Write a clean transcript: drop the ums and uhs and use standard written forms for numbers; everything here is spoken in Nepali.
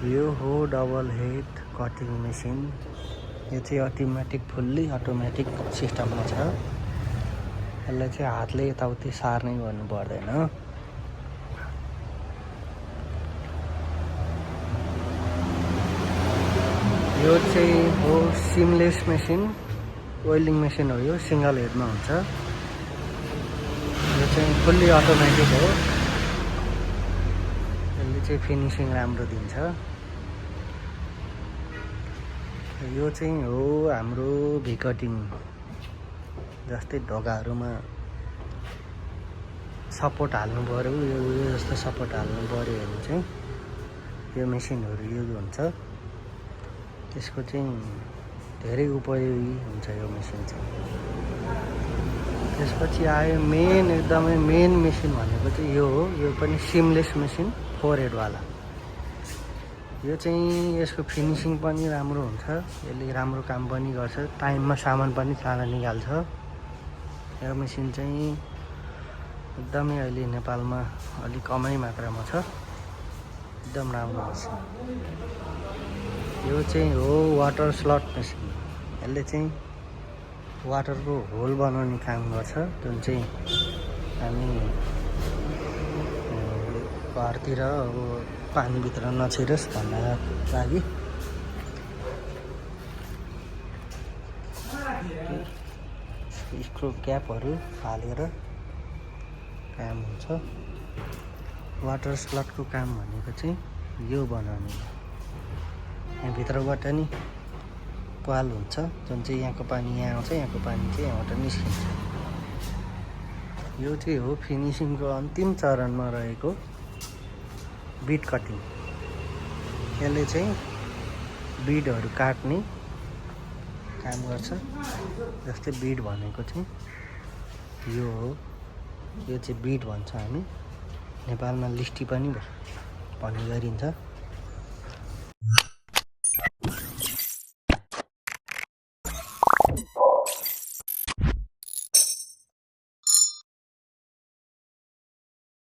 यो हो डबल हेड कटिङ मेसिन। यो चाहिँ अटोमेटिक फुल्ली अटोमेटिक सिस्टममा छ। यसलाई चाहिँ हातले यताउति सार्नै गर्नु पर्दैन। यो चाहिँ हो सिमलेस मेसिन, वेल्डिङ मेसिन हो। यो सिंगल हेडमा हुन्छ। यो चाहिँ फुल्ली अटोमेटिक हो। यसले चाहिँ फिनिसिङ राम्रो दिन्छ। यो चाहिँ हो हाम्रो भी कटिङ, जस्तै ढोकाहरूमा सपोर्ट हाल्नु पर्यो, यो जस्तो सपोर्ट हाल्नु पर्यो भने चाहिँ यो मेसिनहरू युज हुन्छ। त्यसको चाहिँ धेरै उपयोगी हुन्छ यो मेसिन चाहिँ। त्यसपछि आयो एकदमै मेन मेसिन भनेको चाहिँ यो हो। यो पनि सिमलेस मेसिन 4 हेडवाला। यो चाहिँ यसको फिनिसिङ पनि राम्रो हुन्छ। यसले राम्रो काम पनि गर्छ, टाइममा सामान पनि चाँडो निकाल्छ। यो मेसिन चाहिँ एकदमै अहिले नेपालमा अलिक कमै मात्रामा छ। एकदम राम्रो मेसिन। यो चाहिँ हो वाटर स्लट मेसिन। यसले चाहिँ वाटरको होल बनाउने काम गर्छ, जुन चाहिँ हामी घरतिर अब पानीभित्र नछिरोस् भन्नको लागि स्क्रू क्यापहरू हालेर काम हुन्छ। वाटर स्लटको काम भनेको चाहिँ यो बनाउने। यहाँभित्रबाट नि पाल हुन्छ, जुन चाहिँ यहाँको पानी यहाँ आउँछ, यहाँको पानी चाहिँ यहाँबाट निस्किन्छ। यो चाहिँ हो फिनिसिङको अन्तिम चरणमा रहेको बिड कटिङ। यसले चाहिँ बिडहरू काट्ने काम गर्छ। जस्तै बिड भनेको चाहिँ यो हो। यो चाहिँ बिड भन्छ हामी नेपालमा, लिस्टी पनि भन्ने गरिन्छ।